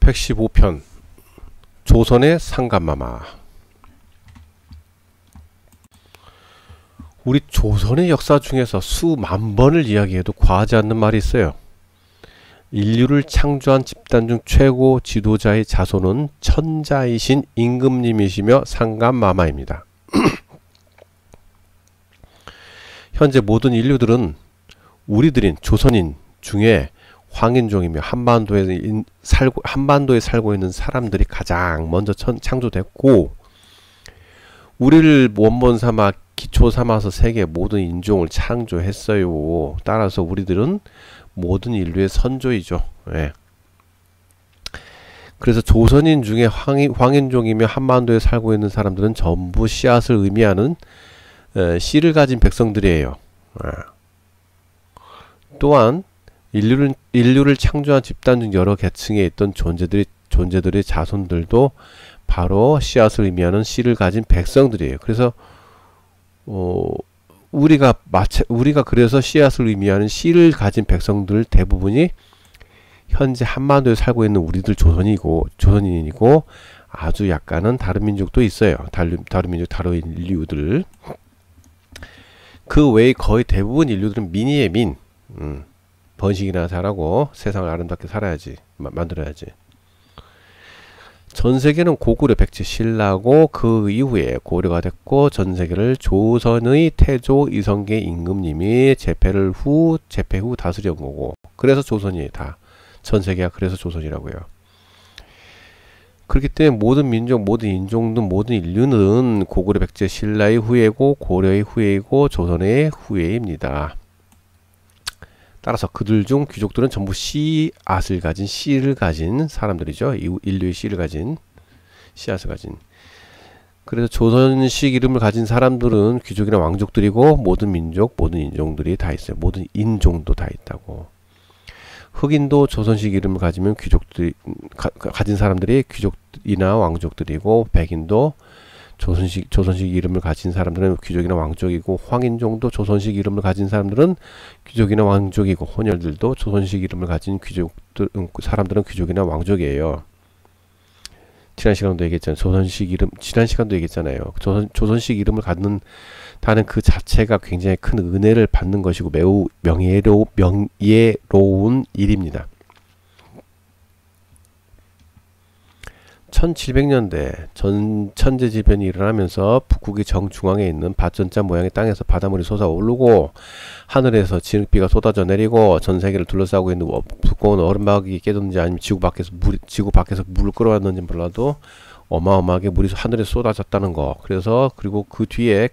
115편 조선의 상감마마. 우리 조선의 역사 중에서 수만 번을 이야기해도 과하지 않는 말이 있어요. 인류를 창조한 집단 중 최고 지도자의 자손은 천자이신 임금님이시며 상감마마입니다. 현재 모든 인류들은 우리들인 조선인 중에 황인종이며 한반도에 살고 있는 사람들이 가장 먼저 창조됐고, 우리를 원본 삼아 기초 삼아서 세계 모든 인종을 창조했어요. 따라서 우리들은 모든 인류의 선조이죠. 예. 그래서 조선인 중에 황인종이며 한반도에 살고 있는 사람들은 전부 씨앗을 의미하는 씨를 가진 백성들이에요. 예. 또한 인류를 창조한 집단 중 여러 계층에 있던 존재들의 자손들도 바로 씨앗을 의미하는 씨를 가진 백성들이에요. 그래서 우리가 그래서 씨앗을 의미하는 씨를 가진 백성들 대부분이 현재 한반도에 살고 있는 우리들 조선인이고 아주 약간은 다른 민족도 있어요. 다른 민족, 다른 인류들. 그 외에 거의 대부분 인류들은 민이에요. 민. 번식이나 잘하고 세상을 아름답게 살아야지, 만들어야지. 전세계는 고구려 백제 신라고 그 이후에 고려가 됐고, 전세계를 조선의 태조 이성계 임금님이 재패 후 다스려온 거고, 그래서 조선이 다 전세계가 그래서 조선이라고요. 그렇기 때문에 모든 민족, 모든 인종들, 모든 인류는 고구려 백제 신라의 후예고 고려의 후예이고 조선의 후예입니다. 따라서 그들 중 귀족들은 전부 씨앗을 가진, 씨를 가진 사람들이죠. 인류의 씨를 가진, 씨앗을 가진. 그래서 조선식 이름을 가진 사람들은 귀족이나 왕족들이고, 모든 민족, 모든 인종들이 다 있어요. 모든 인종도 다 있다고. 흑인도 조선식 이름을 가지면 가진 사람들이 귀족이나 왕족들이고, 백인도 조선식 이름을 가진 사람들은 귀족이나 왕족이고, 황인종도 조선식 이름을 가진 사람들은 귀족이나 왕족이고, 혼혈들도 조선식 이름을 가진 사람들은 귀족이나 왕족이에요. 지난 시간도 얘기했잖아요. 지난 시간도 얘기했잖아요. 조선식 이름을 갖는다는 그 자체가 굉장히 큰 은혜를 받는 것이고 매우 명예로운 일입니다. 1700년대 천재지변이 일어나면서 북극의 정중앙에 있는 밭전자 모양의 땅에서 바닷물이 솟아오르고, 하늘에서 진흙비가 쏟아져 내리고, 전 세계를 둘러싸고 있는 두꺼운 얼음막이 깨졌는지 아니면 지구 밖에서 물을 끌어왔는지 몰라도 어마어마하게 물이 하늘에서 쏟아졌다는 거. 그리고 그 뒤에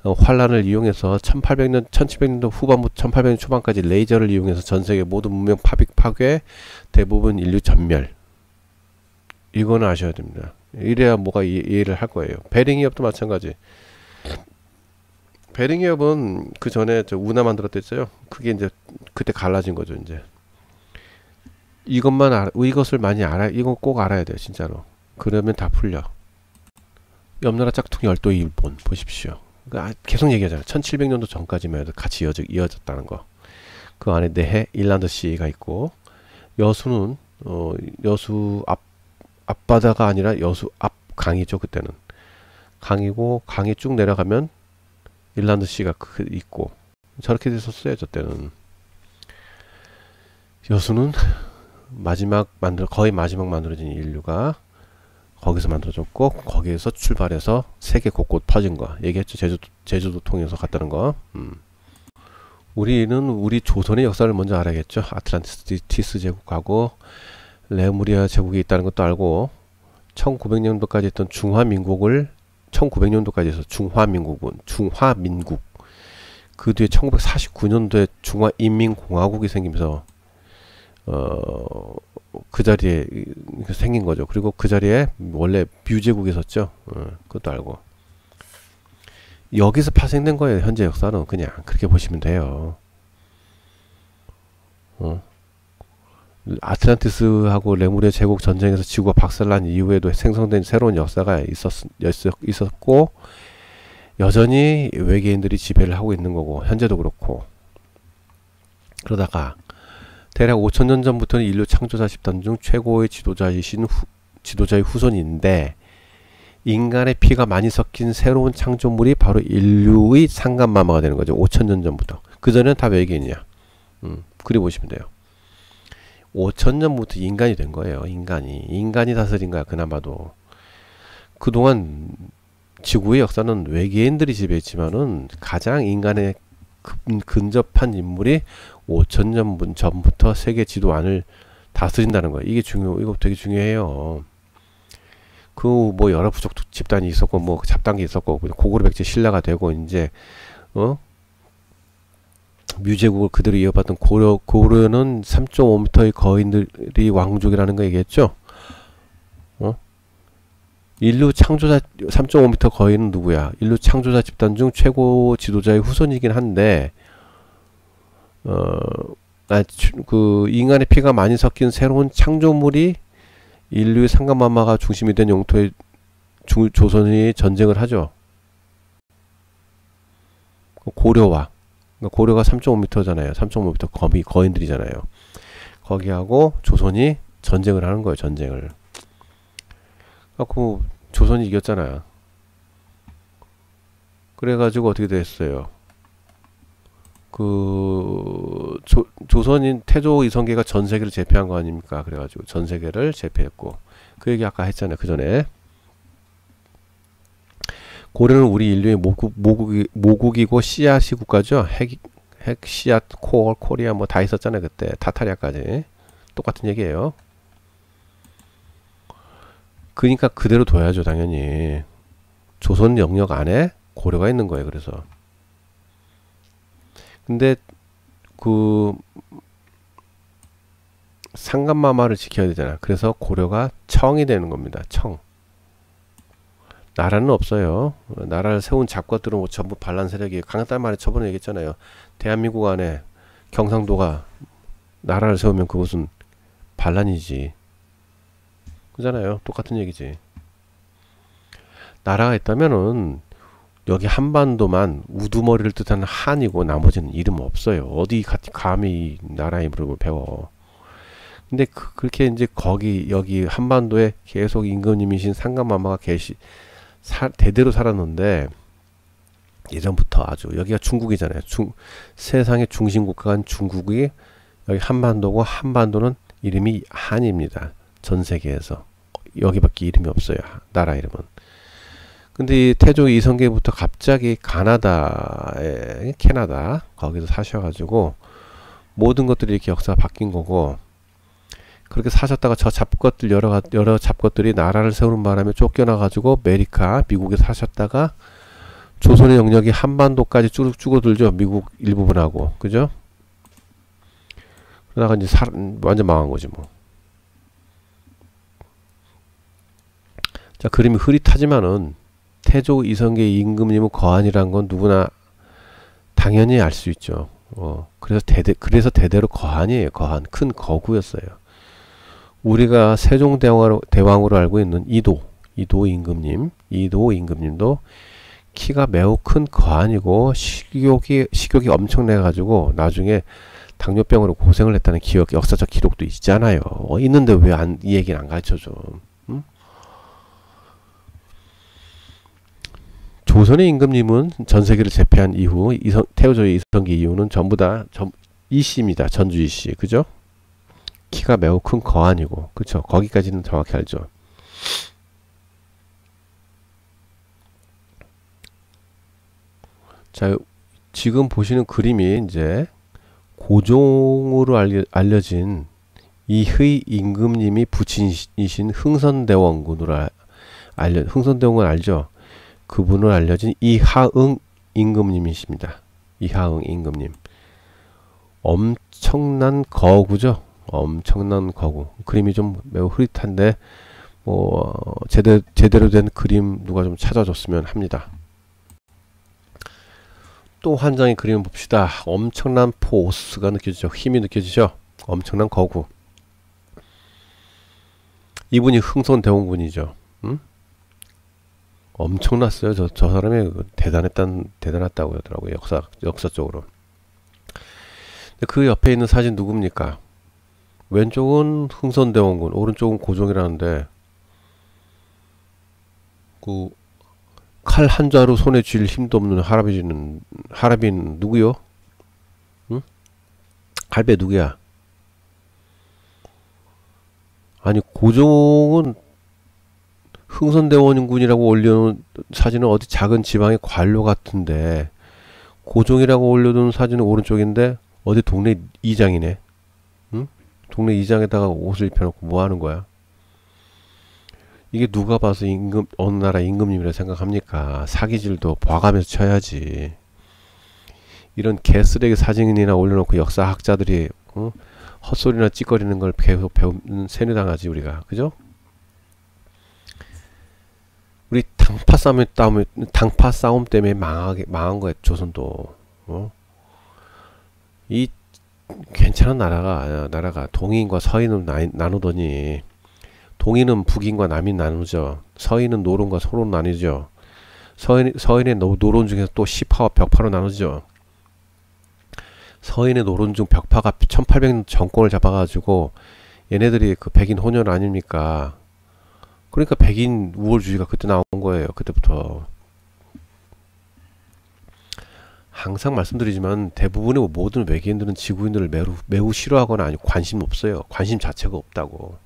환란을 이용해서 1700년도 후반부터 1800년 초반까지 레이저를 이용해서 전 세계 모든 문명 파괴, 대부분 인류 전멸. 이거는 아셔야 됩니다. 이래야 뭐가 이해를 할 거예요. 베링이업도 마찬가지. 베링이업은 그 전에 운하 만들었댔어요. 그게 이제 그때 갈라진 거죠. 이제 이것을 많이 이건 꼭 알아야 돼요. 진짜로. 그러면 다 풀려. 옆나라 짝퉁 열도 일본 보십시오. 그러니까 계속 얘기하잖아요. 1700년도 전까지만 해도 같이 이어졌다는 거. 그 안에 내해 인란드시가 있고, 여수는 여수 앞바다가 아니라 여수 앞 강이죠. 그때는 강이고, 강이 쭉 내려가면 인란드시가 있고, 저렇게 됐었어요. 저 때는. 여수는 거의 마지막 만들어진 인류가 거기서 만들어졌고, 거기에서 출발해서 세계 곳곳 퍼진 거 얘기했죠. 제주도 통해서 갔다는 거. 우리는 우리 조선의 역사를 먼저 알아야겠죠. 아틀란티스 제국하고 레무리아 제국이 있다는 것도 알고, 1900년도까지 했던 중화민국을 1900년도까지 해서 중화민국, 그 뒤에 1949년도에 중화인민공화국이 생기면서 그 자리에 생긴 거죠. 그리고 그 자리에 원래 뮤제국이 있었죠. 그것도 알고. 여기서 파생된 거예요. 현재 역사는. 그냥 그렇게 보시면 돼요. 아틀란티스하고 레무리아 제국 전쟁에서 지구가 박살난 이후에도 생성된 새로운 역사가 있었고, 여전히 외계인들이 지배를 하고 있는 거고, 현재도 그렇고. 그러다가 대략 5천년 전부터는 인류 창조자 집단 중 최고의 지도자의 후손인데 인간의 피가 많이 섞인 새로운 창조물이 바로 인류의 상간마마가 되는 거죠. 5천년 전부터. 그전에는 다 외계인이야. 그리 보시면 돼요. 5천년부터 인간이 된 거예요. 인간이 다스린 거야. 그나마도. 그동안 지구의 역사는 외계인들이 지배했지만은 가장 인간에 근접한 인물이 5천년 전부터 세계 지도안을 다스린다는 거예요. 이거 되게 중요해요. 그 뭐 여러 부족 집단이 있었고 뭐 잡단계 있었고 고구려 백제 신라가 되고 이제 뮤제국을 그대로 이어받던 고려는 3.5m의 거인들이 왕족이라는 거 얘기했죠. 인류 창조자 3.5m 거인은 누구야? 인류 창조자 집단 중 최고 지도자의 후손이긴 한데 그 인간의 피가 많이 섞인 새로운 창조물이 인류의 상간마마가 중심이 된 영토에 조선이 전쟁을 하죠. 고려가 3.5m잖아요. 3.5m 거인들이잖아요. 거기하고 조선이 전쟁을 하는 거예요. 전쟁을. 그 조선이 이겼잖아요. 그래가지고 어떻게 됐어요? 조선인 태조 이성계가 전 세계를 제패한 거 아닙니까? 그래가지고 전 세계를 제패했고 그 얘기 아까 했잖아요. 그 전에 고려는 우리 인류의 모국이고 씨앗이 국가죠. 핵 씨앗 코리아 뭐 다 있었잖아요. 그때 타타리아까지 똑같은 얘기예요. 그러니까 그대로 둬야죠. 당연히 조선 영역 안에 고려가 있는 거예요. 그래서 근데 그 상간마마를 지켜야 되잖아. 그래서 고려가 청이 되는 겁니다. 청. 나라는 없어요. 나라를 세운 잡것들은 뭐 전부 반란 세력이에요. 강탈만에 저번에 얘기했잖아요. 대한민국 안에 경상도가 나라를 세우면 그것은 반란이지. 그잖아요. 똑같은 얘기지. 나라가 있다면은 여기 한반도만 우두머리를 뜻하는 한이고 나머지는 이름 없어요. 어디 감히 나라 이름을 배워. 근데 그렇게 이제 여기 한반도에 계속 임금님이신 상간마마가 대대로 살았는데 예전부터 아주 여기가 중국이잖아요. 세상의 중심 국가가 중국이 여기 한반도고 한반도는 이름이 한입니다. 전 세계에서 여기밖에 이름이 없어요. 나라 이름은. 근데 이 태조 이성계부터 갑자기 캐나다 거기서 사셔가지고 모든 것들이 이렇게 역사가 바뀐 거고 그렇게 사셨다가 저 잡것들 여러 잡것들이 나라를 세우는 바람에 쫓겨나가지고 미국에 사셨다가 조선의 영역이 한반도까지 쭉 줄어들죠. 미국 일부분하고 그죠? 그러다가 이제 완전 망한 거지 뭐. 자 그림이 흐릿하지만은 태조 이성계 임금님은 거한이란 건 누구나 당연히 알 수 있죠. 그래서 대대로 거한이에요. 거한 큰 거구였어요. 우리가 세종대왕으로 알고 있는 이도 임금님도 키가 매우 큰 거한이고 식욕이 엄청나가지고 나중에 당뇨병으로 고생을 했다는 역사적 기록도 있잖아요. 있는데 왜 이 얘기는 안 가르쳐줘? 응? 조선의 임금님은 전 세계를 제패한 이후 태조 이성계 이후는 전부 다 이씨입니다. 전주 이씨, 그죠? 키가 매우 큰 거한이고, 그쵸? 거기까지는 정확히 알죠. 자, 지금 보시는 그림이 이제 고종으로 알려진 이의 임금님이 부친이신 흥선대원군으로 흥선대원군 알죠? 그분을 알려진 이하응 임금님이십니다. 이하응 임금님. 엄청난 거구죠. 엄청난 거구. 그림이 좀 매우 흐릿한데 뭐 제대로 된 그림 누가 좀 찾아줬으면 합니다. 또 한 장의 그림을 봅시다. 엄청난 포스가 느껴지죠. 힘이 느껴지죠. 엄청난 거구. 이분이 흥선대원군이죠. 응? 엄청났어요. 저 사람이 대단했다고 하더라고요. 역사적으로. 그 옆에 있는 사진 누굽니까? 왼쪽은 흥선대원군, 오른쪽은 고종이라는데 그 칼 한 자루 손에 쥘 힘도 없는 할아비는 누구요? 응? 갈배 누구야? 아니 고종은 흥선대원군이라고 올려놓은 사진은 어디 작은 지방의 관료 같은데 고종이라고 올려둔 사진은 오른쪽인데 어디 동네 이장이네. 응? 동네 이장에다가 옷을 입혀놓고 뭐 하는 거야? 이게 누가 봐서 어느 나라 임금님이라 생각합니까? 사기질도 봐가면서 쳐야지. 이런 개쓰레기 사진이나 올려놓고 역사학자들이 헛소리나 찌꺼리는 걸 계속 배우는 세뇌당하지 우리가. 그죠? 우리 당파 싸움 때문에 망한 거야 조선도. 이 괜찮은 나라가 동인과 서인을 나누더니 동인은 북인과 남인 나누죠. 서인은 노론과 소론 나누죠. 서인의 노론 중에서 또 시파와 벽파로 나누죠. 서인의 노론 중 벽파가 1800년 정권을 잡아가지고 얘네들이 그 백인 혼혈 아닙니까? 그러니까 백인 우월주의가 그때 나온 거예요. 그때부터. 항상 말씀드리지만 대부분의 모든 외계인들은 지구인들을 매우 싫어하거나 아니 관심 없어요. 관심 자체가 없다고.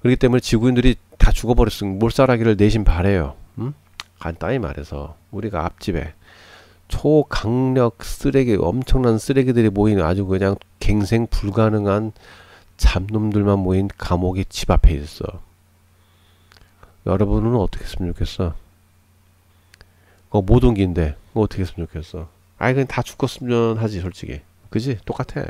그렇기 때문에 지구인들이 다 죽어버렸으면 몰살하기를 내심 바래요. 간단히 말해서 우리가 앞집에 초강력 쓰레기 엄청난 쓰레기들이 모이는 아주 그냥 갱생 불가능한 잡놈들만 모인 감옥이 집 앞에 있어. 여러분은 어떻게 했으면 좋겠어? 그거 못 옮긴데 그거 어떻게 했으면 좋겠어? 아이 그냥 다 죽었으면 하지 솔직히. 그지? 똑같아.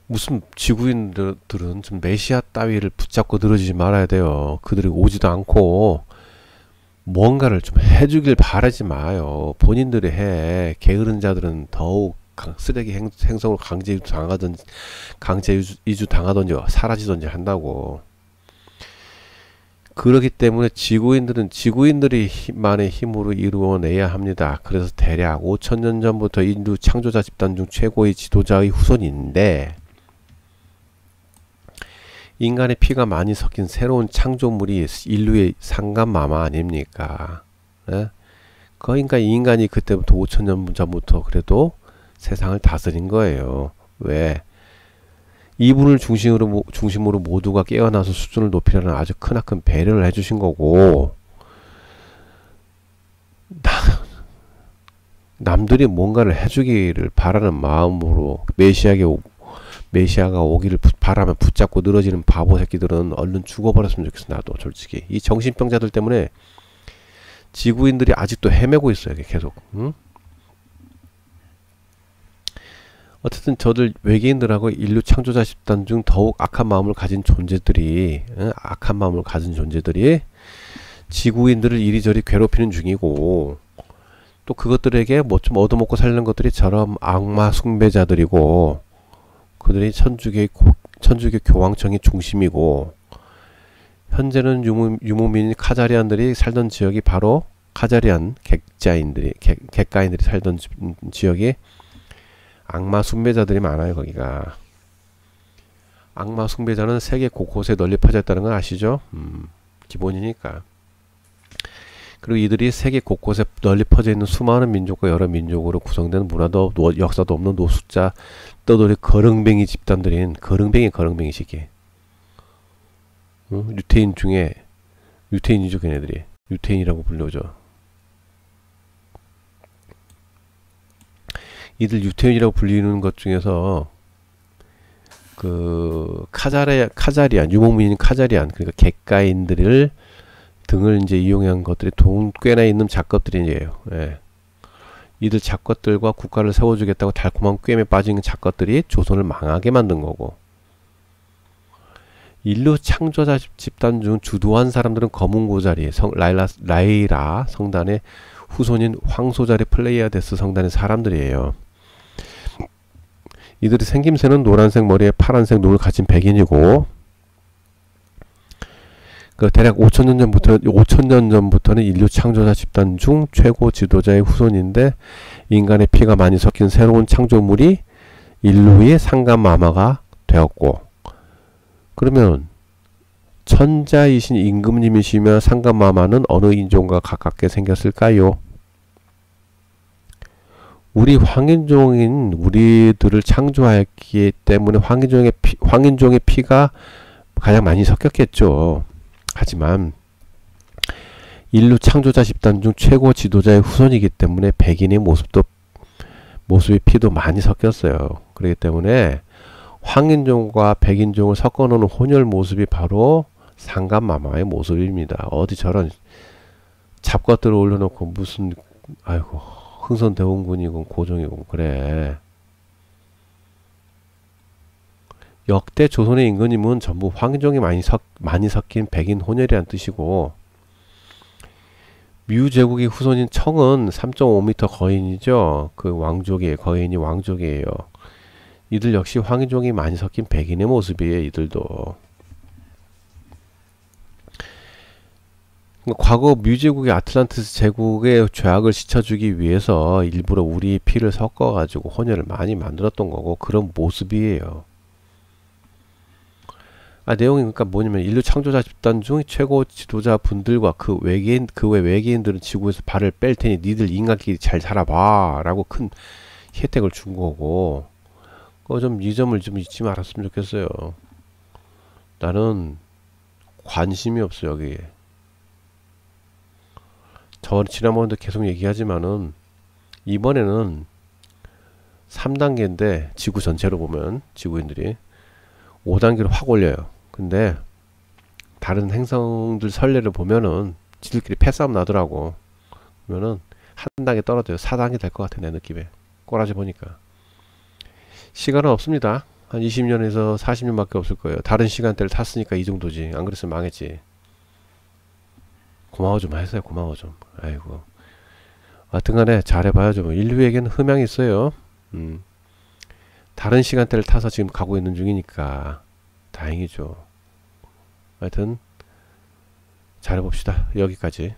무슨 지구인들은 좀 메시아 따위를 붙잡고 늘어지지 말아야 돼요. 그들이 오지도 않고 뭔가를 좀 해주길 바라지 마요. 본인들이 해. 게으른 자들은 더욱 쓰레기 행성으로 강제 이주 당하던지 사라지던지 한다고. 그렇기 때문에 지구인들이 만의 힘으로 이루어내야 합니다. 그래서 대략 5000년 전부터 인류 창조자 집단 중 최고의 지도자의 후손인데 인간의 피가 많이 섞인 새로운 창조물이 인류의 상감마마 아닙니까? 예? 그러니까 인간이 그때부터 5000년 전부터 그래도 세상을 다스린 거예요. 왜? 이분을 중심으로 모두가 깨어나서 수준을 높이려는 아주 크나큰 배려를 해주신 거고, 남들이 뭔가를 해주기를 바라는 마음으로 메시아가 오기를 바라면 붙잡고 늘어지는 바보 새끼들은 얼른 죽어버렸으면 좋겠어. 나도 솔직히 이 정신병자들 때문에 지구인들이 아직도 헤매고 있어요. 계속. 응? 어쨌든 저들 외계인들하고 인류 창조자 집단 중 더욱 악한 마음을 가진 존재들이 지구인들을 이리저리 괴롭히는 중이고, 또 그것들에게 뭐 좀 얻어먹고 살려는 것들이 저런 악마 숭배자들이고, 그들이 천주교 교황청이 중심이고, 현재는 유목민인 카자리안들이 살던 지역이 바로 카자리안 객가인들이 살던 지역이 악마 숭배자들이 많아요. 거기가 악마 숭배자는 세계 곳곳에 널리 퍼져 있다는 건 아시죠? 기본이니까. 그리고 이들이 세계 곳곳에 널리 퍼져 있는 수많은 민족과 여러 민족으로 구성된 문화도 역사도 없는 노숙자 떠돌이 거렁뱅이 집단들인 거렁뱅이 시기. 유태인이죠. 걔네들이 유태인이라고 불려죠. 이들 유태인이라고 불리는 것 중에서 그 카자리안 유목민인 카자리안, 그러니까 객가인들을 등을 이제 이용한 것들이 꽤나 있는 작것들이에요. 예. 이들 작것들과 국가를 세워주겠다고 달콤한 꿰매 빠진 작것들이 조선을 망하게 만든 거고, 인류 창조자 집단 중 주도한 사람들은 검은 고자리 라이라 성단의 후손인 황소자리 플레이아데스 성단의 사람들이에요. 이들의 생김새는 노란색 머리에 파란색 눈을 가진 백인이고, 그 대략 5000년 전부터는 인류 창조자 집단 중 최고 지도자의 후손인데, 인간의 피가 많이 섞인 새로운 창조물이 인류의 상감마마가 되었고, 그러면 천자이신 임금님이시며 상감마마는 어느 인종과 가깝게 생겼을까요? 우리 황인종인 우리들을 창조하였기 때문에 황인종의 피가 가장 많이 섞였겠죠. 하지만 인류 창조자 집단 중 최고 지도자의 후손이기 때문에 백인의 모습의 피도 많이 섞였어요. 그렇기 때문에 황인종과 백인종을 섞어놓은 혼혈 모습이 바로 상감마마의 모습입니다. 어디 저런 잡것들을 올려놓고 무슨 아이고 흥선대원군이군 고종이군 그래. 역대 조선의 임금님은 전부 황인종이 많이 섞인 백인 혼혈이란 뜻이고, 뮤제국의 후손인 청은 3.5m 거인이죠. 그 왕족이에요. 거인이 왕족이에요. 이들 역시 황인종이 많이 섞인 백인의 모습이에요. 이들도. 과거 뮤제국의 아틀란티스 제국의 죄악을 씻어주기 위해서 일부러 우리 피를 섞어가지고 혼혈을 많이 만들었던 거고, 그런 모습이에요. 내용이 그러니까 뭐냐면 인류 창조자 집단 중 최고 지도자 분들과 그 외 외계인들은 지구에서 발을 뺄 테니 니들 인간끼리 잘 살아봐 라고 큰 혜택을 준 거고, 이 점을 좀 잊지 말았으면 좋겠어요. 나는 관심이 없어 여기에. 저 지난번에도 계속 얘기하지만은 이번에는 3단계인데 지구 전체로 보면 지구인들이 5단계로 확 올려요. 근데 다른 행성들 선례를 보면은 지들끼리 패싸움 나더라고. 그러면은 한 단계 떨어져요. 4단계 될 것 같아 내 느낌에. 꼬라지 보니까. 시간은 없습니다. 한 20년에서 40년밖에 없을 거예요. 다른 시간대를 탔으니까 이 정도지. 안 그랬으면 망했지. 고마워 좀 하세요. 고마워 좀. 아이고. 하여튼간에 잘해봐야죠. 뭐 인류에게는 희망이 있어요. 다른 시간대를 타서 지금 가고 있는 중이니까 다행이죠. 하여튼 잘해봅시다. 여기까지.